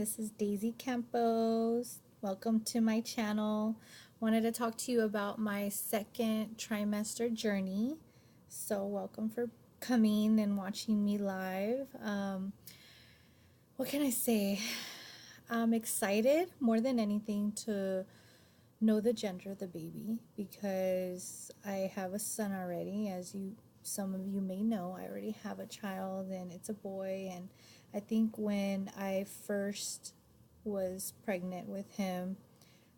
This is Daisy Campos. Welcome to my channel. Wanted to talk to you about my second trimester journey. So welcome for coming and watching me live. What can I say? I'm excited more than anything to know the gender of the baby because I have a son already. As some of you may know, I already have a child and it's a boy. And I think when I first was pregnant with him,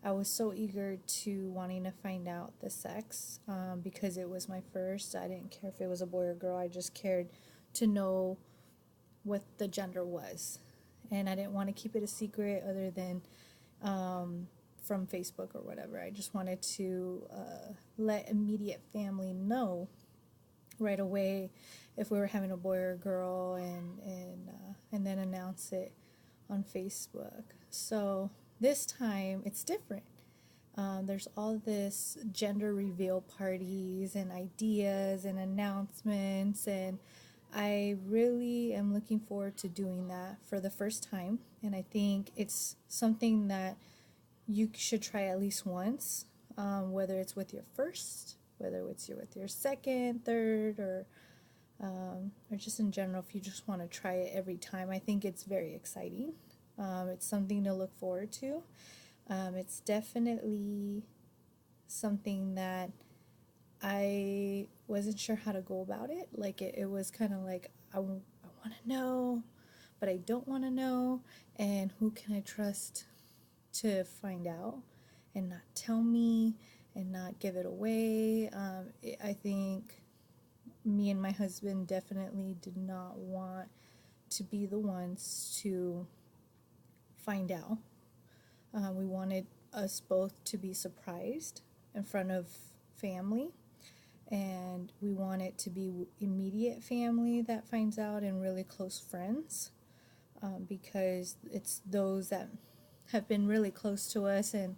I was so eager to wanting to find out the sex because it was my first. I didn't care if it was a boy or girl. I just cared to know what the gender was. And I didn't want to keep it a secret other than from Facebook or whatever. I just wanted to let immediate family know right away if we were having a boy or a girl, and then announce it on Facebook. So this time it's different. There's all this gender reveal parties and ideas and announcements, and I really am looking forward to doing that for the first time. And I think it's something that you should try at least once, whether it's with your first, whether it's with your second, third, or just in general, if you just want to try it every time. I think it's very exciting. It's something to look forward to. It's definitely something that I wasn't sure how to go about it. Like it was kind of like I want to know, but I don't want to know, and who can I trust to find out and not tell me and not give it away. I think me and my husband definitely did not want to be the ones to find out. We wanted us both to be surprised in front of family, and we want it to be immediate family that finds out and really close friends, because it's those that have been really close to us and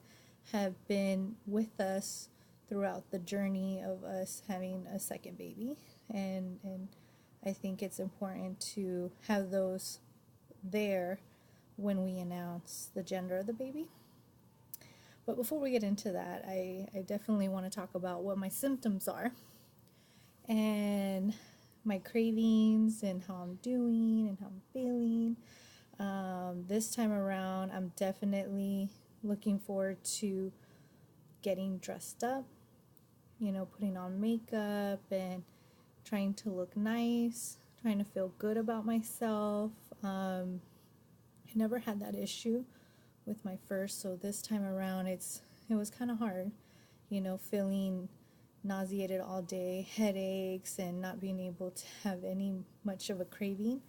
have been with us throughout the journey of us having a second baby. And I think it's important to have those there when we announce the gender of the baby. But before we get into that, I definitely want to talk about what my symptoms are and my cravings and how I'm doing and how I'm feeling. This time around, I'm definitely looking forward to getting dressed up, putting on makeup and trying to look nice, trying to feel good about myself. I never had that issue with my first, so this time around it was kind of hard, feeling nauseated all day, headaches, and not being able to have any much of a craving.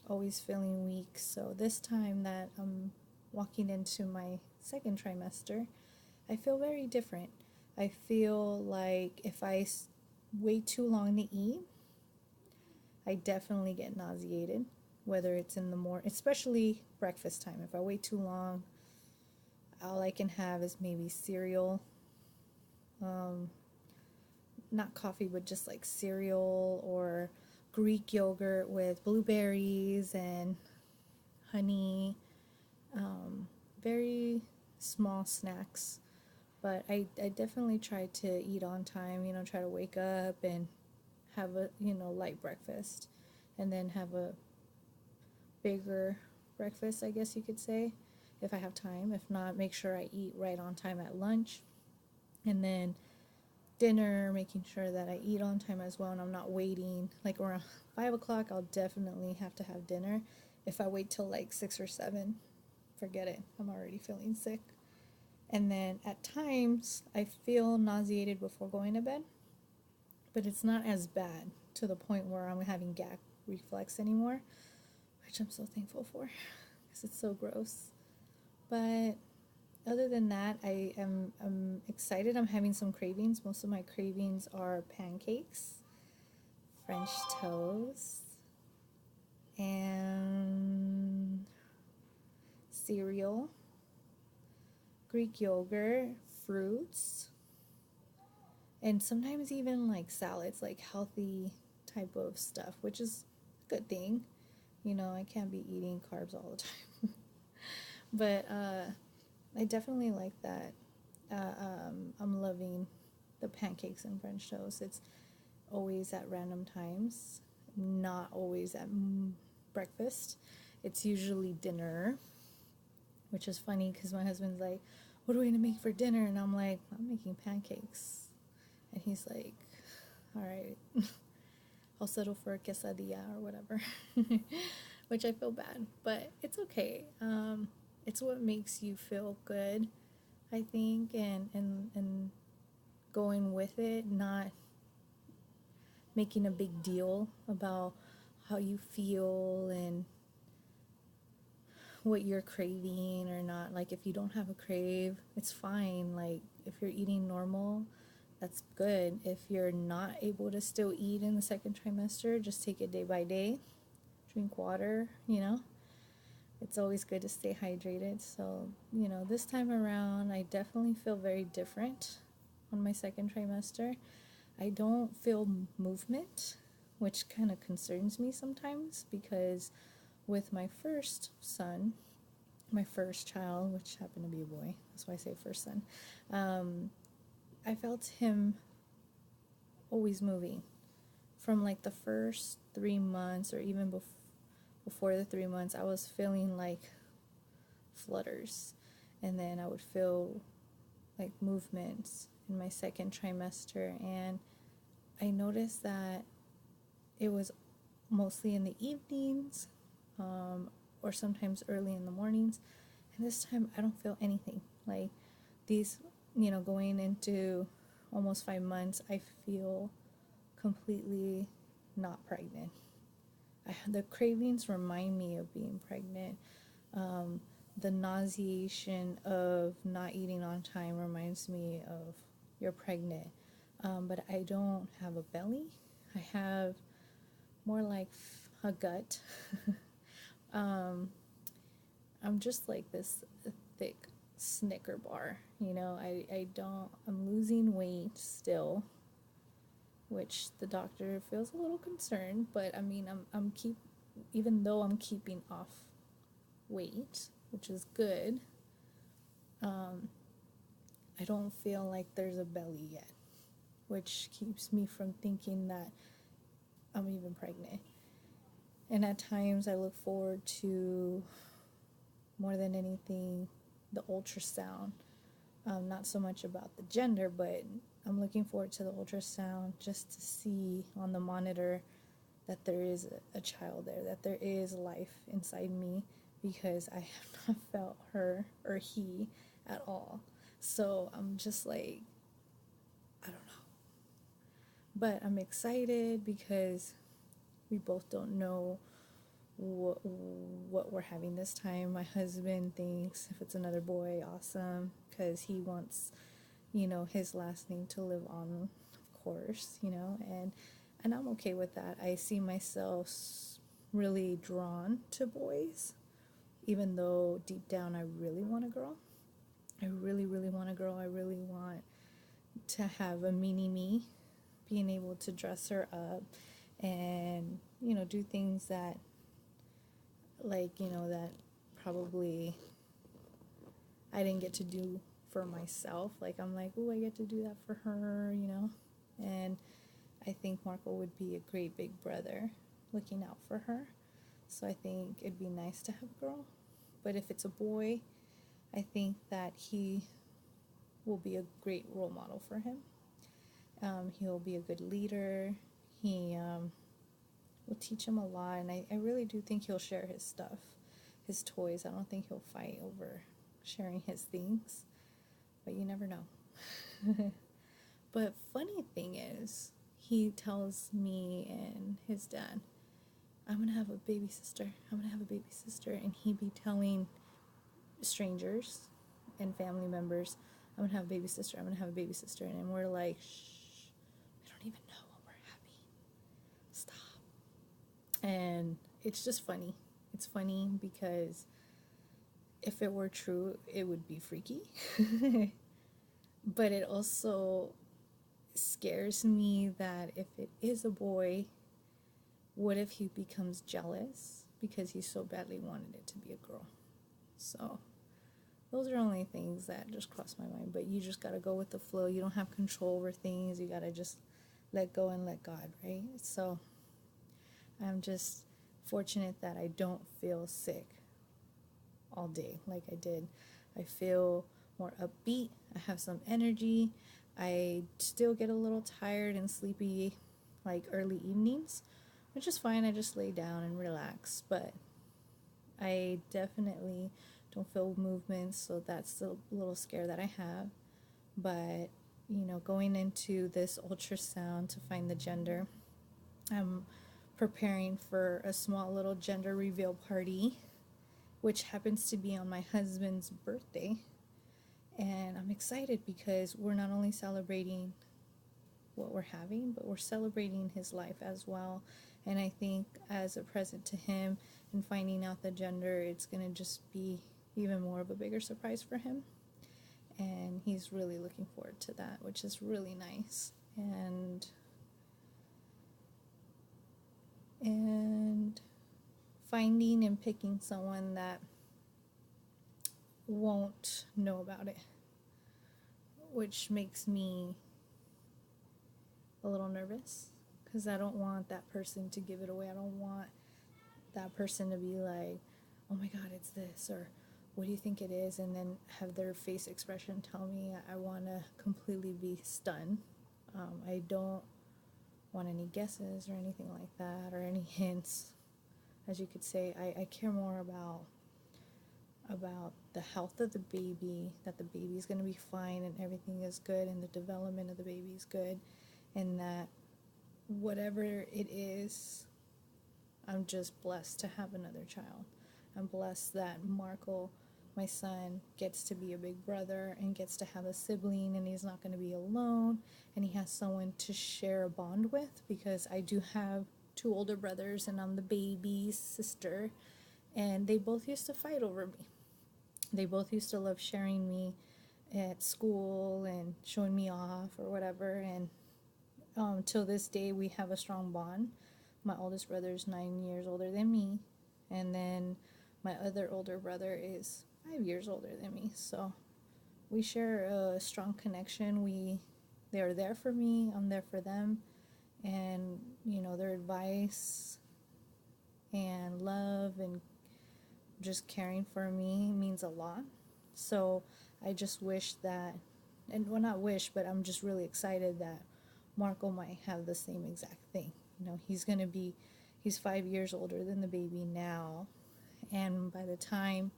Always feeling weak. So this time that I'm walking into my second trimester, I feel very different. I feel like if I wait too long to eat, I definitely get nauseated, whether it's in the morning, especially breakfast time. If I wait too long, all I can have is maybe cereal, not coffee, but just like cereal or Greek yogurt with blueberries and honey. Very small snacks, but I definitely try to eat on time, try to wake up and have a, light breakfast, and then have a bigger breakfast, I guess you could say, if I have time. If not, make sure I eat right on time at lunch, and then dinner, making sure that I eat on time as well, and I'm not waiting. Like around 5 o'clock, I'll definitely have to have dinner. If I wait till like 6 or 7, forget it. I'm already feeling sick. And then at times, I feel nauseated before going to bed, but it's not as bad to the point where I'm having gag reflex anymore, which I'm so thankful for because it's so gross. But other than that, I'm excited. I'm having some cravings. Most of my cravings are pancakes, French toast, and cereal, Greek yogurt, fruits, and sometimes even like salads, like healthy type of stuff, which is a good thing. You know, I can't be eating carbs all the time. But I definitely like that. I'm loving the pancakes and French toast. It's always at random times, not always at breakfast. It's usually dinner, which is funny because my husband's like, "What are we gonna make for dinner?" And I'm like, "I'm making pancakes." And he's like, "All right, I'll settle for a quesadilla or whatever," which I feel bad, but it's okay. It's what makes you feel good, I think, and going with it, not making a big deal about how you feel and what you're craving or not. Like, if you don't have a crave, it's fine. Like, if you're eating normal, that's good. If you're not able to still eat in the second trimester, just take it day by day. Drink water, you know. It's always good to stay hydrated. So, you know, this time around, I definitely feel very different on my second trimester. I don't feel movement, which kind of concerns me sometimes because with my first son, my first child, which happened to be a boy, that's why I say first son, I felt him always moving from like the first 3 months or even before the 3 months. I was feeling like flutters, and then I would feel like movements in my second trimester, and I noticed that it was mostly in the evenings, or sometimes early in the mornings. And this time I don't feel anything. Like these, you know, going into almost 5 months, I feel completely not pregnant. The cravings remind me of being pregnant. The nauseation of not eating on time reminds me of you're pregnant. But I don't have a belly. I have more like a gut. I'm just like this thick Snicker bar, you know. I'm losing weight still, which the doctor feels a little concerned, but I mean, even though I'm keeping off weight, which is good, I don't feel like there's a belly yet, which keeps me from thinking that I'm even pregnant. And at times I look forward to, more than anything, the ultrasound. Not so much about the gender, but I'm looking forward to the ultrasound just to see on the monitor that there is a child there, that there is life inside me, because I have not felt her or he at all. So I'm just like, I don't know. But I'm excited because we both don't know what we're having this time. My husband thinks if it's another boy, awesome, because he wants, you know, his last name to live on, of course, you know, and I'm okay with that. I see myself really drawn to boys, even though deep down I really want a girl. I really, really want a girl. I really want to have a mini me, being able to dress her up and, you know, do things that, like, you know, that probably I didn't get to do for myself. Like, I'm like, oh, I get to do that for her, you know. And I think Marco would be a great big brother looking out for her. So I think it'd be nice to have a girl. But if it's a boy, I think that he will be a great role model for him. He'll be a good leader. He will teach him a lot. And I really do think he'll share his stuff, his toys. I don't think he'll fight over sharing his things. But you never know. But funny thing is, he tells me and his dad, I'm going to have a baby sister. I'm going to have a baby sister. And he be telling strangers and family members, I'm going to have a baby sister. I'm going to have a baby sister. And we're like, shh, we don't even know what we're having. Stop. And it's just funny. It's funny because if it were true, it would be freaky. But it also scares me that if it is a boy, what if he becomes jealous because he so badly wanted it to be a girl. So those are only things that just cross my mind. But you just got to go with the flow. You don't have control over things. You got to just let go and let God, right? So I'm just fortunate that I don't feel sick all day like I did. I feel more upbeat. I have some energy. I still get a little tired and sleepy like early evenings, which is fine. I just lay down and relax. But I definitely don't feel movements, so that's the little scare that I have. But, going into this ultrasound to find the gender, I'm preparing for a small little gender reveal party, which happens to be on my husband's birthday. And I'm excited because we're not only celebrating what we're having, but we're celebrating his life as well. And I think as a present to him and finding out the gender, it's going to just be even more of a bigger surprise for him. And he's really looking forward to that, which is really nice. And finding and picking someone that won't know about it, which makes me a little nervous because I don't want that person to give it away. I don't want that person to be like, oh my God, it's this, or what do you think it is? And then have their face expression tell me. I want to completely be stunned. I don't want any guesses or anything like that, or any hints, as you could say. I care more about the health of the baby, that the baby's going to be fine and everything is good and the development of the baby is good, and that whatever it is, I'm just blessed to have another child. I'm blessed that Marco, my son, gets to be a big brother and gets to have a sibling, and he's not going to be alone, and he has someone to share a bond with, because I do have 2 older brothers and I'm the baby's sister, and they both used to fight over me. They both used to love sharing me at school and showing me off or whatever, and till this day we have a strong bond. My oldest brother is 9 years older than me, and then my other older brother is 5 years older than me. So we share a strong connection. They are there for me, I'm there for them, and their advice and love and just caring for me means a lot. So I just wish that, and well, not wish, but I'm just really excited that Marco might have the same exact thing. He's 5 years older than the baby now, and by the time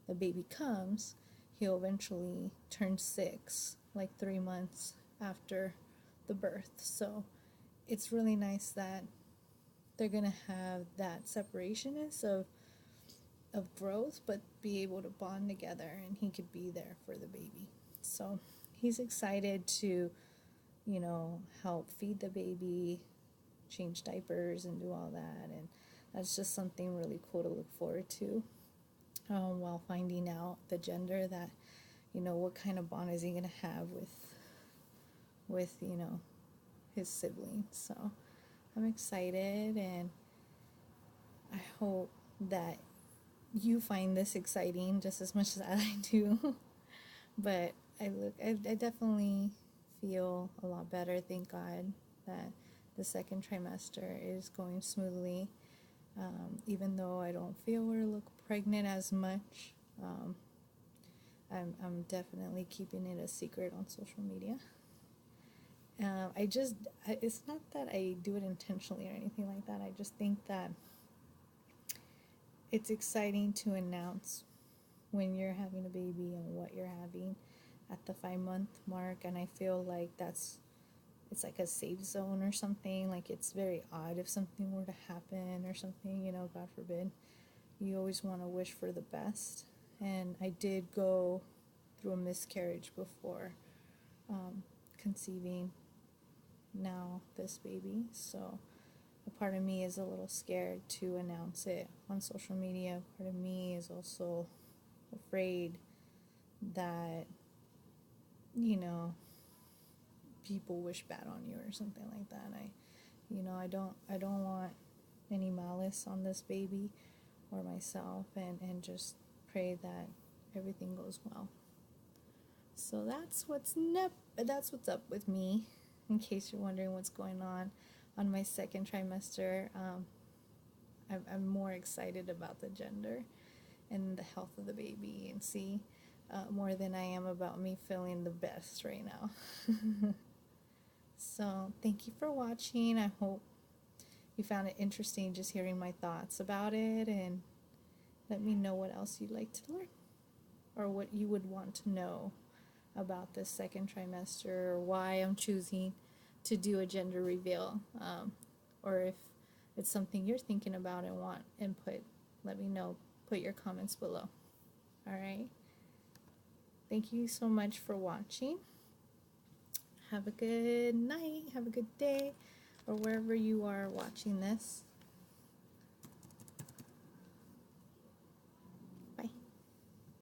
the baby comes, he'll eventually turn 6, like 3 months after the birth. So it's really nice that they're gonna have that separationness of growth, but be able to bond together, and he could be there for the baby. So he's excited to, help feed the baby, change diapers, and do all that. And that's just something really cool to look forward to, while finding out the gender, that, what kind of bond is he going to have with his siblings. So I'm excited, and I hope that you find this exciting just as much as I do. But I definitely feel a lot better. Thank God that the second trimester is going smoothly. Even though I don't feel or look pregnant as much, I'm definitely keeping it a secret on social media. It's not that I do it intentionally or anything like that. I just think that it's exciting to announce when you're having a baby and what you're having at the 5-month mark, and I feel like it's like a safe zone or something. Like, it's very odd if something were to happen or something, God forbid. You always want to wish for the best, and I did go through a miscarriage before conceiving now this baby, so a part of me is a little scared to announce it on social media. Part of me is also afraid that people wish bad on you or something like that. I don't want any malice on this baby or myself, and just pray that everything goes well. So that's what's up with me, in case you're wondering what's going on my second trimester. I'm more excited about the gender and the health of the baby, and see more than I am about me feeling the best right now. So thank you for watching. I hope you found it interesting just hearing my thoughts about it, and let me know what else you'd like to learn, or what you would want to know about this second trimester, or why I'm choosing to do a gender reveal, or if it's something you're thinking about and want input, let me know. Put your comments below. All right. Thank you so much for watching. Have a good night. Have a good day, or wherever you are watching this.